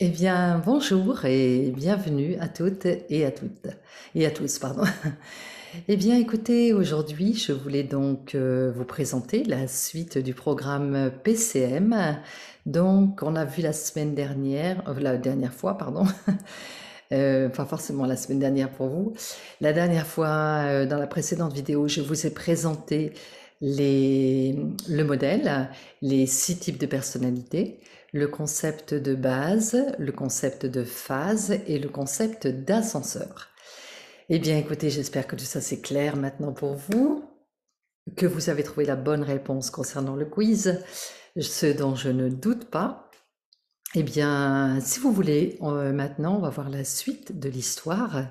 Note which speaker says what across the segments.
Speaker 1: Eh bien, bonjour et bienvenue à toutes et à tous, pardon. Eh bien, écoutez, aujourd'hui, je voulais donc vous présenter la suite du programme PCM. Donc, on a vu la semaine dernière, la dernière fois, pardon, pas forcément la semaine dernière pour vous. La dernière fois, dans la précédente vidéo, je vous ai présenté le modèle, les 6 types de personnalité, le concept de base, le concept de phase et le concept d'ascenseur. Eh bien, écoutez, j'espère que tout ça c'est clair maintenant pour vous, que vous avez trouvé la bonne réponse concernant le quiz, ce dont je ne doute pas. Eh bien, si vous voulez, maintenant, on va voir la suite de l'histoire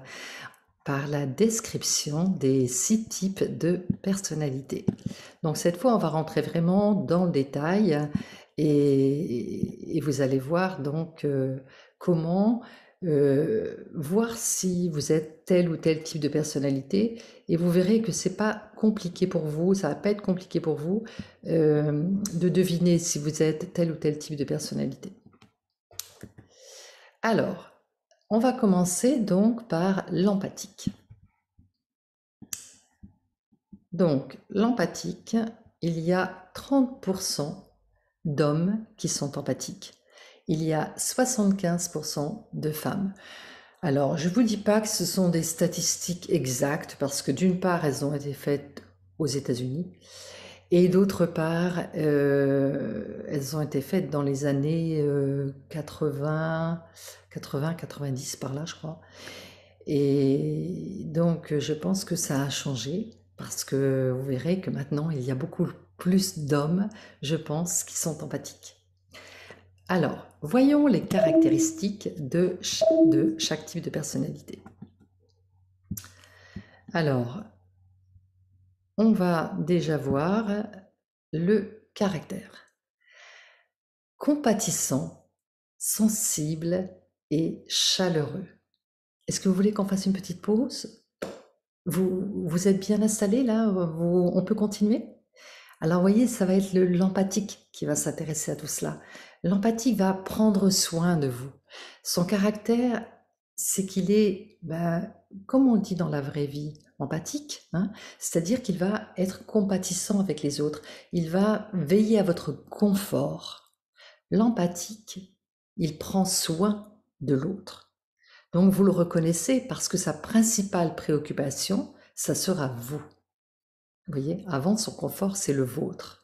Speaker 1: par la description des 6 types de personnalités. Donc cette fois, on va rentrer vraiment dans le détail et vous allez voir donc comment voir si vous êtes tel ou tel type de personnalité, et vous verrez que c'est pas compliqué pour vous, ça va pas être compliqué pour vous de deviner si vous êtes tel ou tel type de personnalité. Alors, on va commencer donc par l'empathique. Donc, l'empathique, il y a 30% d'hommes qui sont empathiques. Il y a 75% de femmes. Alors, je ne vous dis pas que ce sont des statistiques exactes parce que d'une part, elles ont été faites aux États-Unis et d'autre part, elles ont été faites dans les années 80, 90 par là, je crois. Et donc, je pense que ça a changé parce que vous verrez que maintenant, il y a beaucoup plus d'hommes, je pense, qui sont empathiques. Alors, voyons les caractéristiques de chaque type de personnalité. Alors, on va déjà voir le caractère. Compatissant, sensible et chaleureux. Est-ce que vous voulez qu'on fasse une petite pause? Vous êtes bien installé là? On peut continuer? Alors, vous voyez, ça va être l'empathique qui va s'intéresser à tout cela. L'empathique va prendre soin de vous. Son caractère, c'est qu'il est, comme on le dit dans la vraie vie, empathique, hein, c'est-à-dire qu'il va être compatissant avec les autres. Il va veiller à votre confort. L'empathique, il prend soin de l'autre. Donc, vous le reconnaissez parce que sa principale préoccupation, ça sera vous. Vous voyez, avant son confort, c'est le vôtre.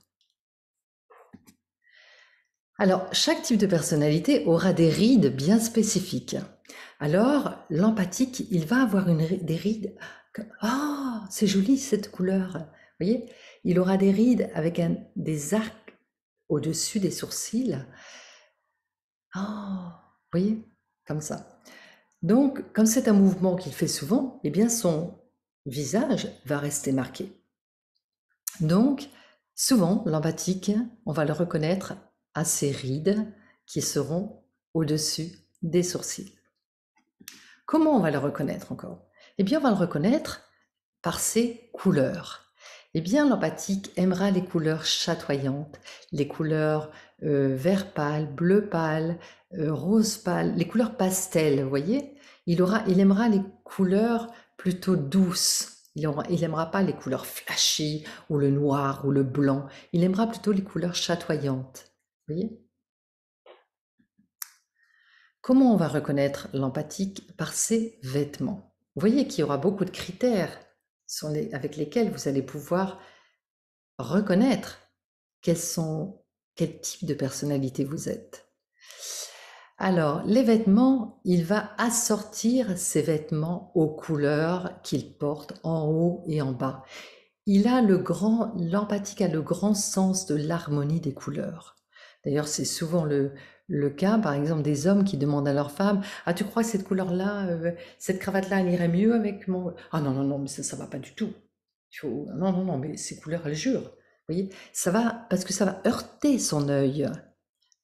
Speaker 1: Alors, chaque type de personnalité aura des rides bien spécifiques. Alors, l'empathique, il va avoir des rides. Oh, c'est joli cette couleur. Vous voyez, il aura des rides avec des arcs au-dessus des sourcils. Oh, vous voyez, comme ça. Donc, comme c'est un mouvement qu'il fait souvent, eh bien son visage va rester marqué. Donc, souvent, l'empathique, on va le reconnaître à ses rides qui seront au-dessus des sourcils. Comment on va le reconnaître encore? Eh bien, on va le reconnaître par ses couleurs. Eh bien, l'empathique aimera les couleurs chatoyantes, les couleurs vert pâle, bleu pâle, rose pâle, les couleurs pastel, vous voyez? Il aimera les couleurs plutôt douces. Il n'aimera pas les couleurs flashy ou le noir ou le blanc. Il aimera plutôt les couleurs chatoyantes. Vous voyez? Comment on va reconnaître l'empathique? Par ses vêtements. Vous voyez qu'il y aura beaucoup de critères avec lesquels vous allez pouvoir reconnaître quel type de personnalité vous êtes. Alors, les vêtements, il va assortir ses vêtements aux couleurs qu'il porte en haut et en bas. L'empathique a le grand sens de l'harmonie des couleurs. D'ailleurs, c'est souvent le cas, par exemple, des hommes qui demandent à leur femme: ah, tu crois que cette couleur-là, cette cravate-là, elle irait mieux avec mon... Ah non, non, non, mais ça va pas du tout. Non, non, non, mais ces couleurs, elles jurent. Vous voyez, parce que ça va heurter son œil.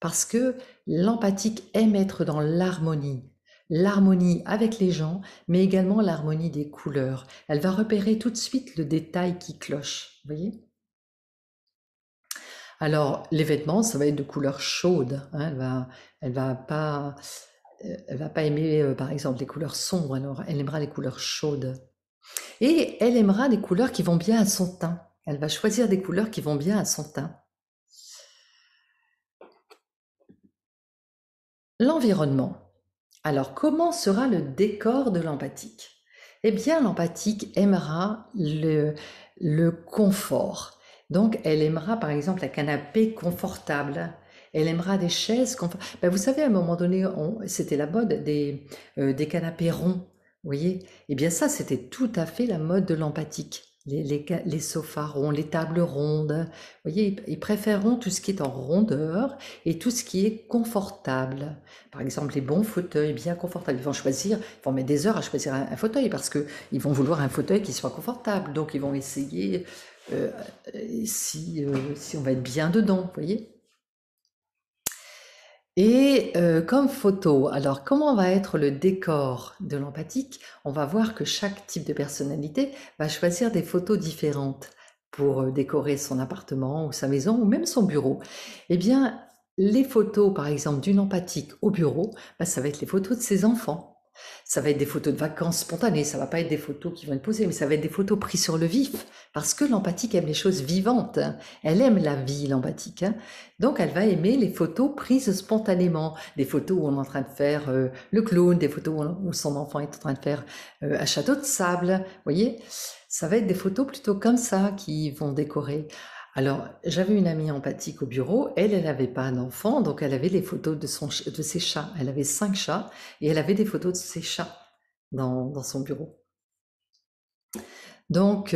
Speaker 1: Parce que l'empathique aime être dans l'harmonie. L'harmonie avec les gens, mais également l'harmonie des couleurs. Elle va repérer tout de suite le détail qui cloche, vous voyez? Alors, les vêtements, ça va être de couleur chaude, hein, elle va pas elle va pas aimer, par exemple, les couleurs sombres, alors elle aimera les couleurs chaudes. Et elle aimera des couleurs qui vont bien à son teint. Elle va choisir des couleurs qui vont bien à son teint. L'environnement. Alors, comment sera le décor de l'empathique? Eh bien, l'empathique aimera le confort. Donc, elle aimera, par exemple, un canapé confortable. Elle aimera des chaises confortables. Ben, vous savez, à un moment donné, c'était la mode des canapés ronds. Vous voyez? Eh bien, ça, c'était tout à fait la mode de l'empathique. Les sofas ronds, les tables rondes. Vous voyez, ils préféreront tout ce qui est en rondeur et tout ce qui est confortable. Par exemple, les bons fauteuils bien confortables. Ils vont mettre des heures à choisir un fauteuil parce qu'ils vont vouloir un fauteuil qui soit confortable. Donc, ils vont essayer si on va être bien dedans, vous voyez. Et comme photo, alors comment va être le décor de l'empathique? On va voir que chaque type de personnalité va choisir des photos différentes pour décorer son appartement ou sa maison ou même son bureau. Eh bien, les photos, par exemple, d'une empathique au bureau, ça va être les photos de ses enfants. Ça va être des photos de vacances spontanées, ça va pas être des photos qui vont être posées, mais ça va être des photos prises sur le vif, parce que l'empathique aime les choses vivantes, hein. Elle aime la vie, l'empathique, hein. Donc elle va aimer les photos prises spontanément, des photos où on est en train de faire le clown, des photos où son enfant est en train de faire un château de sable, vous voyez. Ça va être des photos plutôt comme ça qui vont décorer. Alors, j'avais une amie empathique au bureau, elle n'avait pas d'enfant, donc elle avait les photos de ses chats. Elle avait 5 chats et elle avait des photos de ses chats dans son bureau. Donc,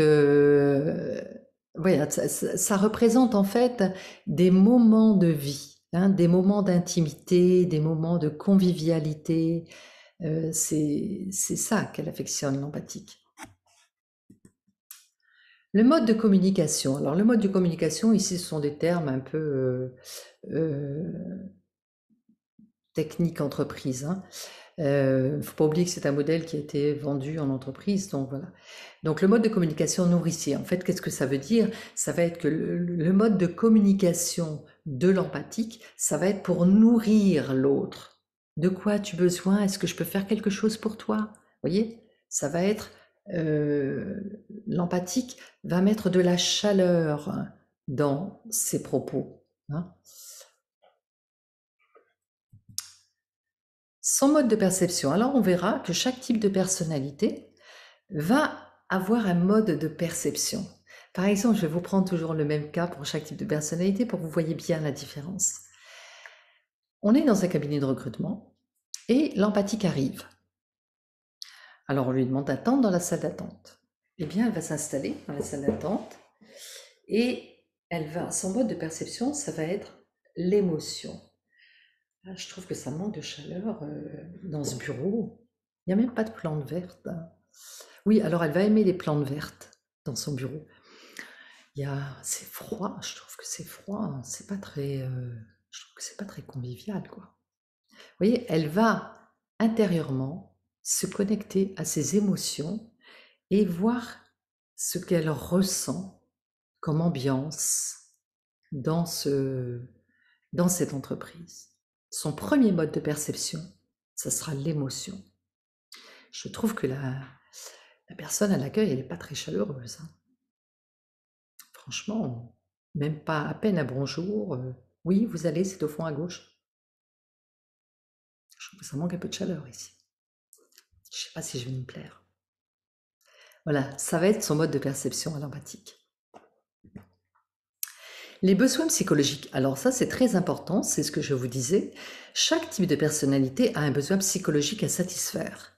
Speaker 1: voilà, ça représente en fait des moments de vie, hein, des moments d'intimité, des moments de convivialité. C'est ça qu'elle affectionne, l'empathique. Le mode de communication. Alors, le mode de communication, ici, ce sont des termes un peu techniques entreprise, hein. Faut pas oublier que c'est un modèle qui a été vendu en entreprise, donc voilà. Donc le mode de communication nourricier, en fait, qu'est-ce que ça veut dire? Ça va être que le mode de communication de l'empathique, ça va être pour nourrir l'autre. De quoi as-tu besoin? Est-ce que je peux faire quelque chose pour toi? Vous voyez? Ça va être l'empathique va mettre de la chaleur dans ses propos, hein. Son mode de perception. Alors on verra que chaque type de personnalité va avoir un mode de perception. Par exemple, je vais vous prendre toujours le même cas pour chaque type de personnalité pour que vous voyez bien la différence. On est dans un cabinet de recrutement et l'empathique arrive. Alors on lui demande d'attendre dans la salle d'attente. Eh bien, elle va s'installer dans la salle d'attente et son mode de perception, ça va être l'émotion. Je trouve que ça manque de chaleur dans ce bureau. Il n'y a même pas de plantes vertes. Oui, alors elle va aimer les plantes vertes dans son bureau. C'est froid, je trouve que c'est froid, hein. C'est pas très, je trouve que c'est pas très convivial, quoi. Vous voyez, elle va intérieurement se connecter à ses émotions et voir ce qu'elle ressent comme ambiance dans cette entreprise. Son premier mode de perception, ça sera l'émotion. Je trouve que la personne à l'accueil, elle n'est pas très chaleureuse, hein. Franchement, même pas à peine un bonjour. Oui, vous allez, c'est au fond à gauche. Je trouve que ça manque un peu de chaleur ici. Je ne sais pas si je vais me plaire. Voilà, ça va être son mode de perception à l'empathique. Les besoins psychologiques. Alors ça, c'est très important, c'est ce que je vous disais. Chaque type de personnalité a un besoin psychologique à satisfaire.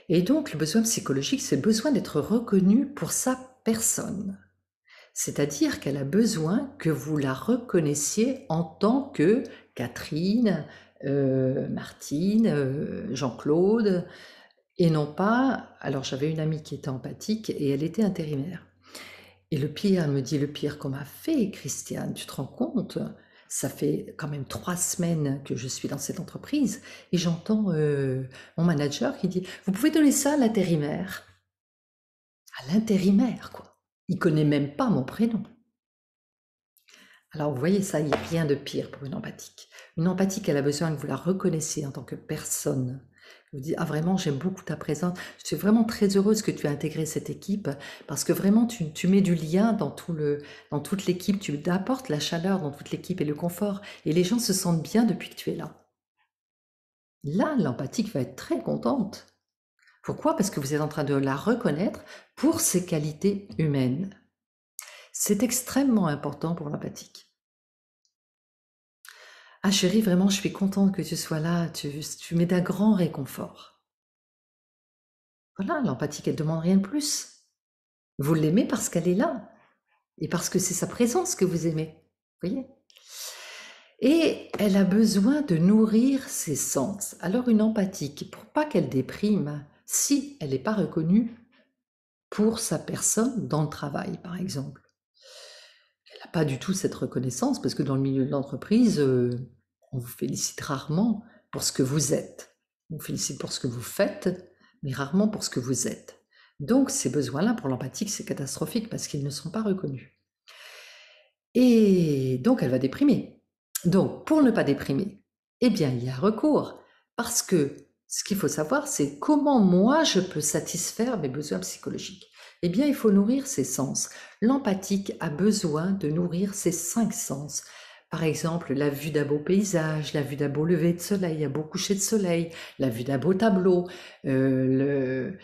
Speaker 1: Et donc, le besoin psychologique, c'est le besoin d'être reconnu pour sa personne. C'est-à-dire qu'elle a besoin que vous la reconnaissiez en tant que Catherine, Martine, Jean-Claude, et non pas... Alors j'avais une amie qui était empathique et elle était intérimaire. Et le pire, elle me dit, le pire qu'on m'a fait, Christiane, tu te rends compte? Ça fait quand même 3 semaines que je suis dans cette entreprise et j'entends mon manager qui dit, vous pouvez donner ça à l'intérimaire. À l'intérimaire, quoi. Il connaît même pas mon prénom. Alors, vous voyez, ça, il n'y a rien de pire pour une empathique. Une empathique, elle a besoin que vous la reconnaissiez en tant que personne. Vous dites, ah vraiment, j'aime beaucoup ta présence. Je suis vraiment très heureuse que tu aies intégré cette équipe parce que vraiment, tu mets du lien dans toute l'équipe, tu apportes la chaleur dans toute l'équipe et le confort. Et les gens se sentent bien depuis que tu es là. Là, l'empathique va être très contente. Pourquoi? Parce que vous êtes en train de la reconnaître pour ses qualités humaines. C'est extrêmement important pour l'empathique. Ah chérie, vraiment, je suis contente que tu sois là, tu mets d'un grand réconfort. Voilà, l'empathique, elle ne demande rien de plus. Vous l'aimez parce qu'elle est là et parce que c'est sa présence que vous aimez. Vous voyez? Et elle a besoin de nourrir ses sens. Alors une empathique, pour pas qu'elle déprime, si elle n'est pas reconnue pour sa personne dans le travail, par exemple. Elle n'a pas du tout cette reconnaissance parce que dans le milieu de l'entreprise, on vous félicite rarement pour ce que vous êtes. On vous félicite pour ce que vous faites, mais rarement pour ce que vous êtes. Donc ces besoins-là, pour l'empathique, c'est catastrophique parce qu'ils ne sont pas reconnus. Et donc elle va déprimer. Donc pour ne pas déprimer, eh bien il y a recours. Parce que ce qu'il faut savoir, c'est comment moi je peux satisfaire mes besoins psychologiques. Eh bien il faut nourrir ses sens. L'empathique a besoin de nourrir ses 5 sens. Par exemple, la vue d'un beau paysage, la vue d'un beau lever de soleil, un beau coucher de soleil, la vue d'un beau tableau, le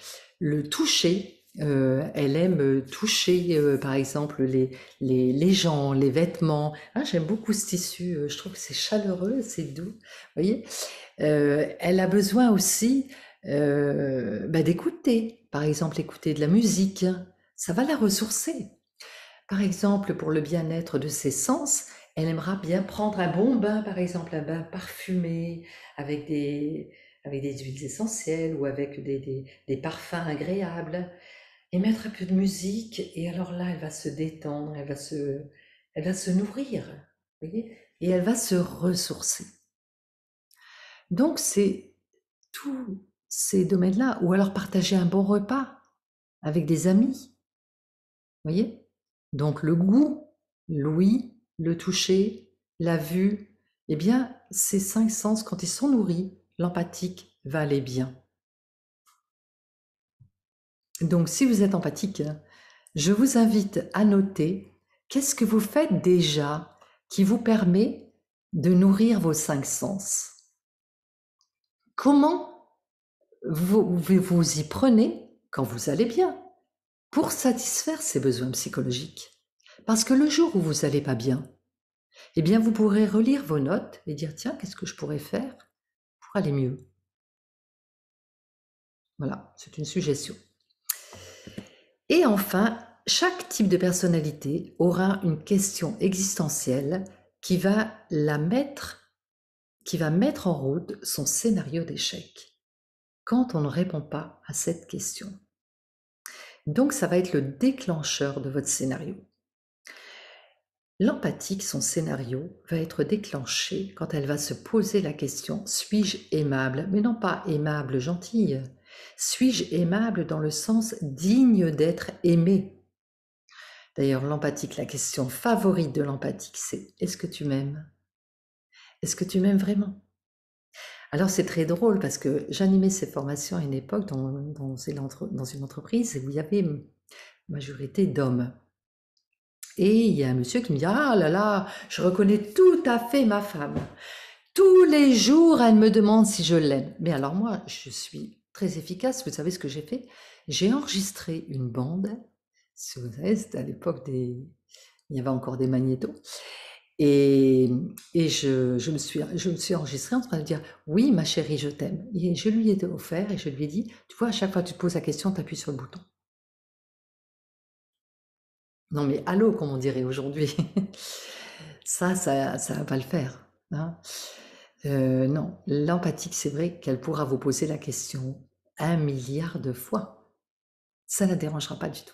Speaker 1: toucher. Elle aime toucher, par exemple, les gens, les vêtements. Ah, j'aime beaucoup ce tissu, je trouve que c'est chaleureux, c'est doux. Vous voyez? Elle a besoin aussi d'écouter, par exemple, écouter de la musique. Ça va la ressourcer. Par exemple, pour le bien-être de ses sens, elle aimera bien prendre un bon bain, par exemple, un bain parfumé avec des huiles essentielles ou avec des parfums agréables et mettre un peu de musique. Et alors là, elle va se détendre, elle va se nourrir, vous voyez, et elle va se ressourcer. Donc, c'est tous ces domaines-là. Ou alors partager un bon repas avec des amis, vous voyez. Donc, le goût, l'ouïe, le toucher, la vue, eh bien, ces 5 sens, quand ils sont nourris, l'empathique va aller bien. Donc, si vous êtes empathique, je vous invite à noter qu'est-ce que vous faites déjà qui vous permet de nourrir vos 5 sens. Comment vous y prenez quand vous allez bien pour satisfaire ces besoins psychologiques. Parce que le jour où vous n'allez pas bien, eh bien, vous pourrez relire vos notes et dire, tiens, qu'est-ce que je pourrais faire pour aller mieux? Voilà, c'est une suggestion. Et enfin, chaque type de personnalité aura une question existentielle qui va mettre en route son scénario d'échec quand on ne répond pas à cette question. Donc, ça va être le déclencheur de votre scénario. L'empathique, son scénario, va être déclenché quand elle va se poser la question « Suis-je aimable ?» Mais non pas aimable, gentille. Suis-je aimable dans le sens digne d'être aimé? D'ailleurs, l'empathique, la question favorite de l'empathique, c'est « Est-ce que tu m'aimes ?» Est-ce que tu m'aimes vraiment? Alors, c'est très drôle parce que j'animais ces formations à une époque dans une entreprise où il y avait une majorité d'hommes. Et il y a un monsieur qui me dit « Ah là là, je reconnais tout à fait ma femme. Tous les jours, elle me demande si je l'aime. » Mais alors moi, je suis très efficace. Vous savez ce que j'ai fait? J'ai enregistré une bande. Vous savez, c'était à l'époque il y avait encore des magnétos. Et je me suis enregistrée en train de dire « Oui, ma chérie, je t'aime. » Et je lui ai offert et je lui ai dit « Tu vois, à chaque fois que tu te poses la question, tu appuies sur le bouton. » Non mais allô, comme on dirait aujourd'hui. Ça va pas le faire. Hein. Non, l'empathique, c'est vrai qu'elle pourra vous poser la question 1 milliard de fois. Ça ne la dérangera pas du tout.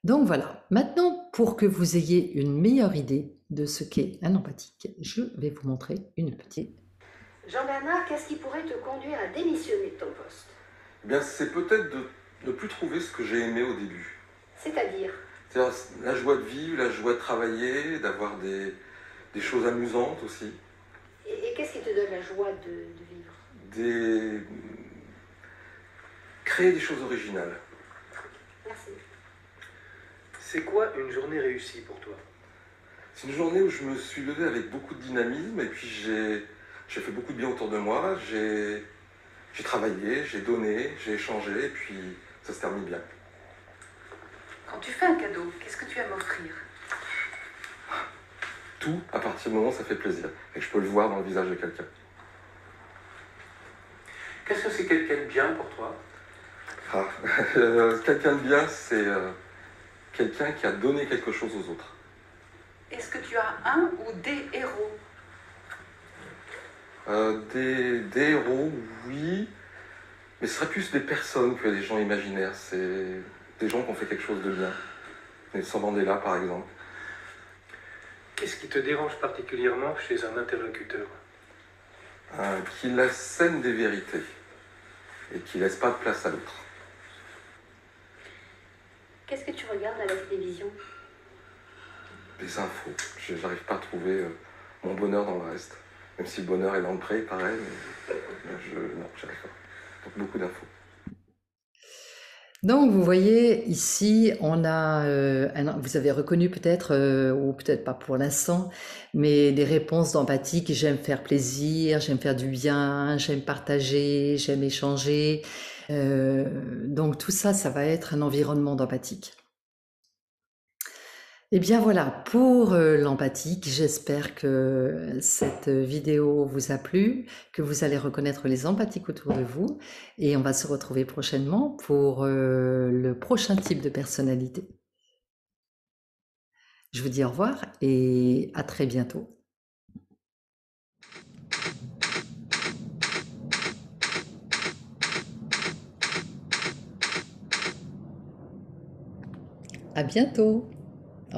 Speaker 1: Donc voilà, maintenant, pour que vous ayez une meilleure idée de ce qu'est un empathique, je vais vous montrer une petite...
Speaker 2: Jean-Bernard, qu'est-ce qui pourrait te conduire à démissionner de ton poste?
Speaker 3: Eh bien, c'est peut-être de ne plus trouver ce que j'ai aimé au début.
Speaker 2: C'est-à-dire?
Speaker 3: C'est-à-dire la joie de vivre, la joie de travailler, d'avoir des choses amusantes aussi.
Speaker 2: Et qu'est-ce qui te donne la joie de vivre?
Speaker 3: Des... Créer des choses originales.
Speaker 2: Merci.
Speaker 4: C'est quoi une journée réussie pour toi?
Speaker 3: C'est une journée où je me suis levé avec beaucoup de dynamisme et puis j'ai fait beaucoup de bien autour de moi. J'ai travaillé, j'ai donné, j'ai échangé et puis ça se termine bien.
Speaker 5: Quand tu fais un cadeau, qu'est-ce que tu aimes offrir?
Speaker 3: Tout, à partir du moment où ça fait plaisir et que je peux le voir dans le visage de quelqu'un.
Speaker 4: Qu'est-ce que c'est quelqu'un de bien pour toi?
Speaker 3: Quelqu'un de bien, c'est quelqu'un qui a donné quelque chose aux autres.
Speaker 5: Est-ce que tu as un ou des héros?
Speaker 3: Des héros, oui, mais ce serait plus des personnes que des gens imaginaires. C'est des gens qui ont fait quelque chose de bien. Nelson Mandela, par exemple.
Speaker 4: Qu'est-ce qui te dérange particulièrement chez un interlocuteur?
Speaker 3: Qui assène des vérités et qui laisse pas de place à l'autre.
Speaker 2: Qu'est-ce que tu regardes à la télévision?
Speaker 3: Des infos. J'arrive pas à trouver mon bonheur dans le reste. Même si le bonheur est dans le pré, pareil, mais non, j'arrive pas. Donc beaucoup d'infos.
Speaker 1: Donc, vous voyez, ici, on a, vous avez reconnu peut-être, ou peut-être pas pour l'instant, mais des réponses d'empathie qui j'aime faire plaisir, j'aime faire du bien, j'aime partager, j'aime échanger. Donc tout ça, ça va être un environnement d'empathique. Eh bien voilà, pour l'empathique, j'espère que cette vidéo vous a plu, que vous allez reconnaître les empathiques autour de vous et on va se retrouver prochainement pour le prochain type de personnalité. Je vous dis au revoir et à très bientôt. À bientôt.